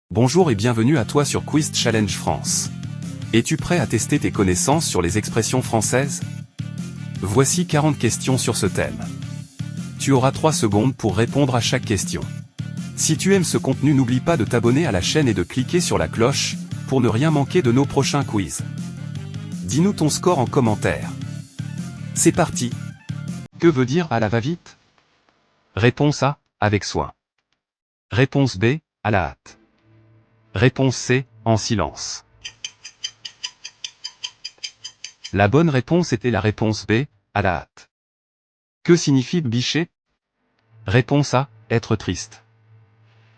Bonjour et bienvenue à toi sur Quiz Challenge France. Es-tu prêt à tester tes connaissances sur les expressions françaises? Voici 40 questions sur ce thème. Tu auras 3 secondes pour répondre à chaque question. Si tu aimes ce contenu, n'oublie pas de t'abonner à la chaîne et de cliquer sur la cloche, pour ne rien manquer de nos prochains quiz. Dis-nous ton score en commentaire. C'est parti! Que veut dire à la va-vite? Réponse A, avec soin. Réponse B, à la hâte. Réponse C, en silence. La bonne réponse était la réponse B, à la hâte. Que signifie bicher? Réponse A, être triste.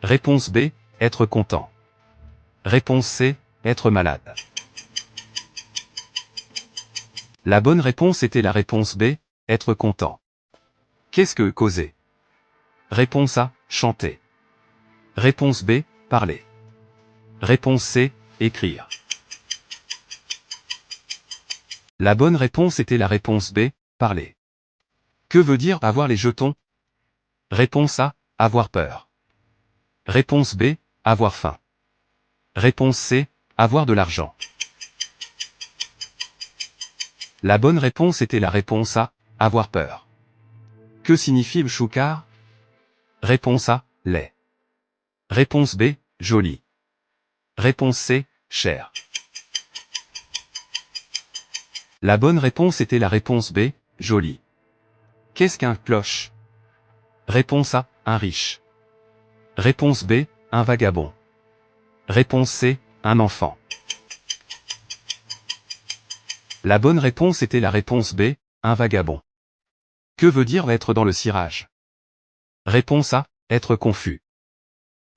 Réponse B, être content. Réponse C, être malade. La bonne réponse était la réponse B, être content. Qu'est-ce que causer? Réponse A, chanter. Réponse B, parler. Réponse C, écrire. La bonne réponse était la réponse B, parler. Que veut dire avoir les jetons? Réponse A, avoir peur. Réponse B, avoir faim. Réponse C, avoir de l'argent. La bonne réponse était la réponse A, avoir peur. Que signifie le choucard? Réponse A, laid. Réponse B, joli. Réponse C, cher. La bonne réponse était la réponse B, joli. Qu'est-ce qu'un cloche? Réponse A, un riche. Réponse B, un vagabond. Réponse C, un enfant. La bonne réponse était la réponse B, un vagabond. Que veut dire être dans le cirage? Réponse A, être confus.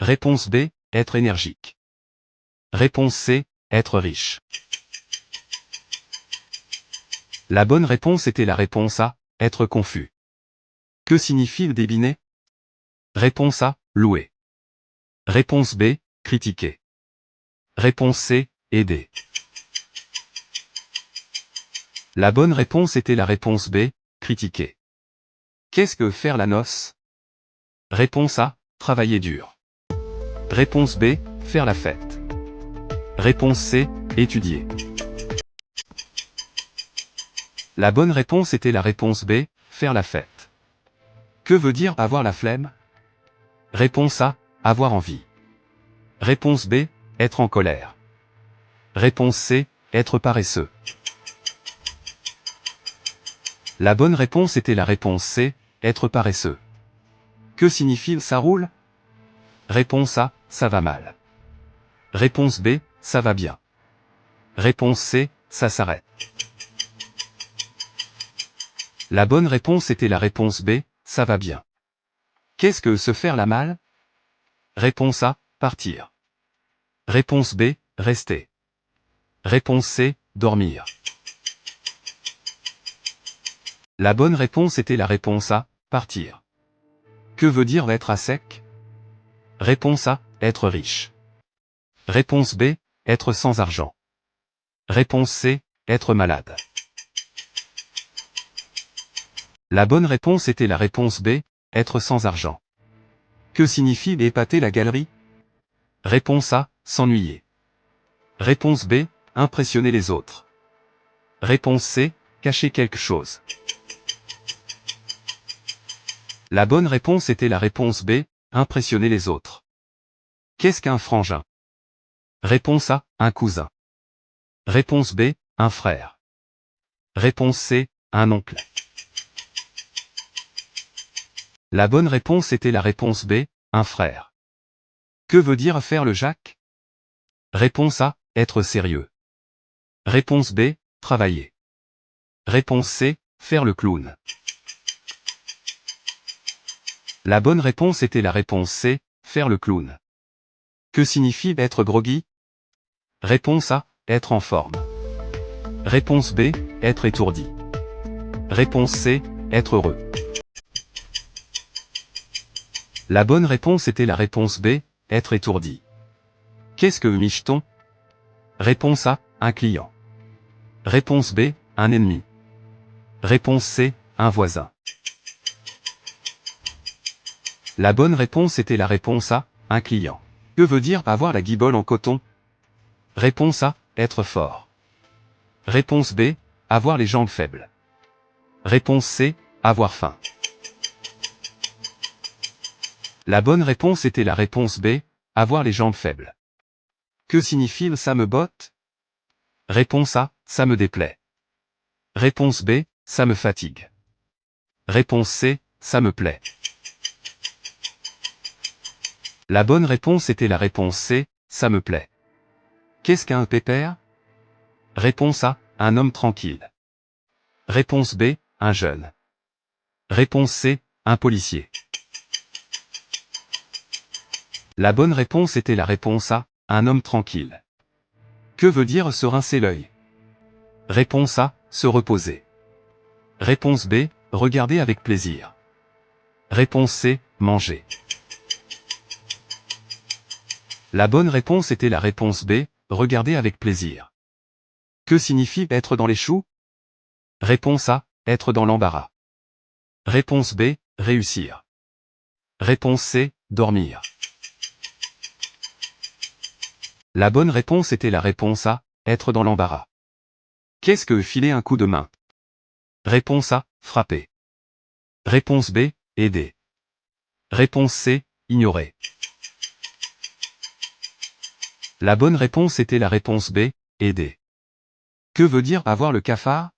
Réponse B, être énergique. Réponse C, être riche. La bonne réponse était la réponse A, être confus. Que signifie débiner? Réponse A, louer. Réponse B, critiquer. Réponse C, aider. La bonne réponse était la réponse B, critiquer. Qu'est-ce que faire la noce? Réponse A, travailler dur. Réponse B, faire la fête. Réponse C, étudier. La bonne réponse était la réponse B, faire la fête. Que veut dire avoir la flemme? Réponse A, avoir envie. Réponse B, être en colère. Réponse C, être paresseux. La bonne réponse était la réponse C, être paresseux. Que signifie ça roule? Réponse A, ça va mal. Réponse B, ça va bien. Réponse C, ça s'arrête. La bonne réponse était la réponse B, ça va bien. Qu'est-ce que se faire la malle? Réponse A, partir. Réponse B, rester. Réponse C, dormir. La bonne réponse était la réponse A, partir. Que veut dire être à sec? Réponse A, être riche. Réponse B, être sans argent. Réponse C, être malade. La bonne réponse était la réponse B, être sans argent. Que signifie épater la galerie? Réponse A, s'ennuyer. Réponse B, impressionner les autres. Réponse C, cacher quelque chose. La bonne réponse était la réponse B, impressionner les autres. Qu'est-ce qu'un frangin? Réponse A, un cousin. Réponse B, un frère. Réponse C, un oncle. La bonne réponse était la réponse B, un frère. Que veut dire faire le Jacques? Réponse A, être sérieux. Réponse B, travailler. Réponse C, faire le clown. La bonne réponse était la réponse C, faire le clown. Que signifie être groggy? Réponse A, être en forme. Réponse B, être étourdi. Réponse C, être heureux. La bonne réponse était la réponse B, être étourdi. Qu'est-ce que micheton? Réponse A, un client. Réponse B, un ennemi. Réponse C, un voisin. La bonne réponse était la réponse A, un client. Que veut dire avoir la guibole en coton? Réponse A, être fort. Réponse B, avoir les jambes faibles. Réponse C, avoir faim. La bonne réponse était la réponse B, avoir les jambes faibles. Que signifie ça me botte? Réponse A, ça me déplaît. Réponse B, ça me fatigue. Réponse C, ça me plaît. La bonne réponse était la réponse C, ça me plaît. Qu'est-ce qu'un pépère? Réponse A, un homme tranquille. Réponse B, un jeune. Réponse C, un policier. La bonne réponse était la réponse A, un homme tranquille. Que veut dire se rincer l'œil? Réponse A, se reposer. Réponse B, regarder avec plaisir. Réponse C, manger. La bonne réponse était la réponse B, regarder avec plaisir. Que signifie être dans les choux? Réponse A, être dans l'embarras. Réponse B, réussir. Réponse C, dormir. La bonne réponse était la réponse A, être dans l'embarras. Qu'est-ce que filer un coup de main? Réponse A, frapper. Réponse B, aider. Réponse C, ignorer. La bonne réponse était la réponse B, aider. Que veut dire avoir le cafard?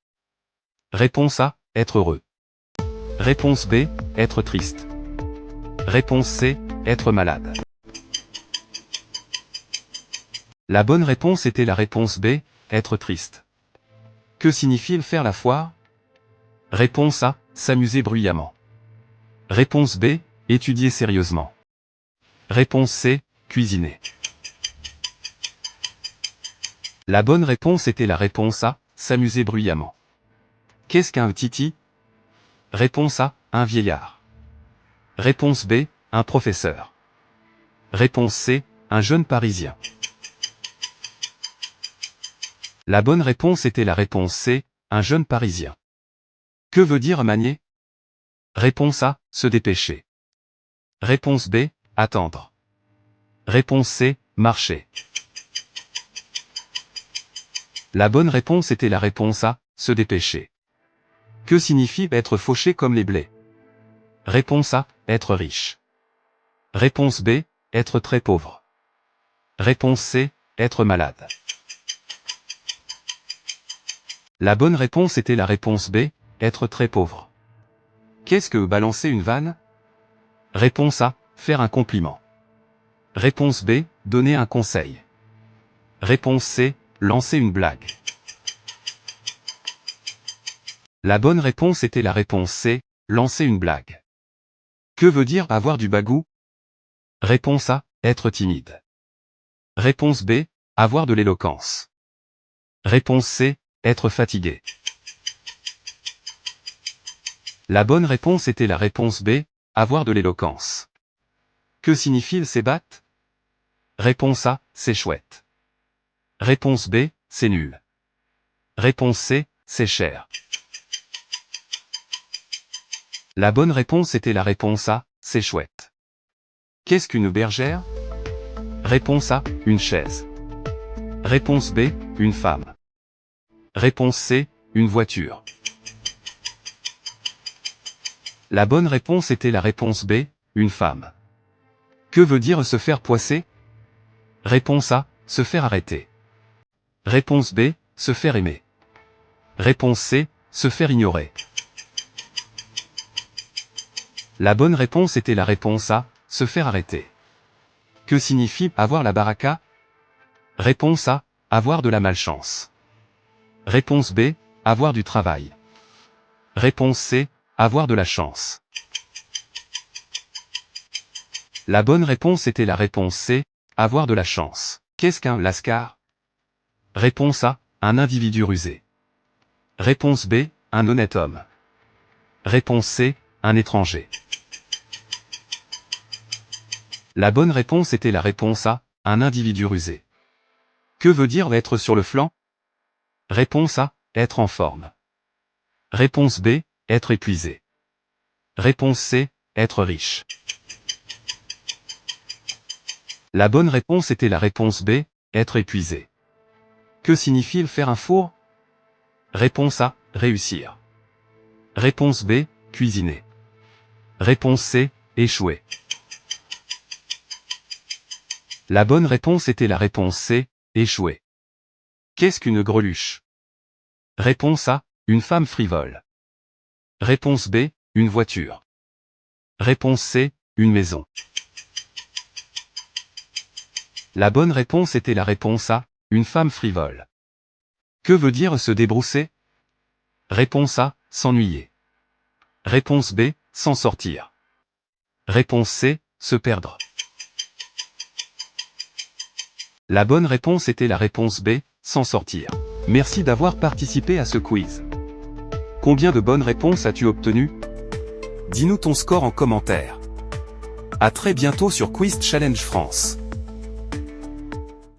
Réponse A, être heureux. Réponse B, être triste. Réponse C, être malade. La bonne réponse était la réponse B, être triste. Que signifie faire la foire? Réponse A, s'amuser bruyamment. Réponse B, étudier sérieusement. Réponse C, cuisiner. La bonne réponse était la réponse A, s'amuser bruyamment. Qu'est-ce qu'un titi? Réponse A, un vieillard. Réponse B, un professeur. Réponse C, un jeune parisien. La bonne réponse était la réponse C, un jeune parisien. Que veut dire manier? Réponse A, se dépêcher. Réponse B, attendre. Réponse C, marcher. La bonne réponse était la réponse A, se dépêcher. Que signifie être fauché comme les blés? Réponse A, être riche. Réponse B, être très pauvre. Réponse C, être malade. La bonne réponse était la réponse B, être très pauvre. Qu'est-ce que balancer une vanne? Réponse A, faire un compliment. Réponse B, donner un conseil. Réponse C, lancer une blague. La bonne réponse était la réponse C, lancer une blague. Que veut dire avoir du bagou? Réponse A, être timide. Réponse B, avoir de l'éloquence. Réponse C, être fatigué. La bonne réponse était la réponse B, avoir de l'éloquence. Que signifie c'est batte? Réponse A, c'est chouette. Réponse B, c'est nul. Réponse C, c'est cher. La bonne réponse était la réponse A, c'est chouette. Qu'est-ce qu'une bergère? Réponse A, une chaise. Réponse B, une femme. Réponse C, une voiture. La bonne réponse était la réponse B, une femme. Que veut dire se faire poisser? Réponse A, se faire arrêter. Réponse B, se faire aimer. Réponse C, se faire ignorer. La bonne réponse était la réponse A, se faire arrêter. Que signifie avoir la baraka? Réponse A, avoir de la malchance. Réponse B, avoir du travail. Réponse C, avoir de la chance. La bonne réponse était la réponse C, avoir de la chance. Qu'est-ce qu'un lascar? Réponse A, un individu rusé. Réponse B, un honnête homme. Réponse C, un étranger. La bonne réponse était la réponse A, un individu rusé. Que veut dire être sur le flanc? Réponse A, être en forme. Réponse B, être épuisé. Réponse C, être riche. La bonne réponse était la réponse B, être épuisé. Que signifie faire un four? Réponse A, réussir. Réponse B, cuisiner. Réponse C, échouer. La bonne réponse était la réponse C, échouer. Qu'est-ce qu'une greluche? Réponse A, une femme frivole. Réponse B, une voiture. Réponse C, une maison. La bonne réponse était la réponse A, une femme frivole. Que veut dire se débrousser? Réponse A, s'ennuyer. Réponse B, s'en sortir. Réponse C, se perdre. La bonne réponse était la réponse B, s'en sortir. Merci d'avoir participé à ce quiz. Combien de bonnes réponses as-tu obtenues? Dis-nous ton score en commentaire. À très bientôt sur Quiz Challenge France.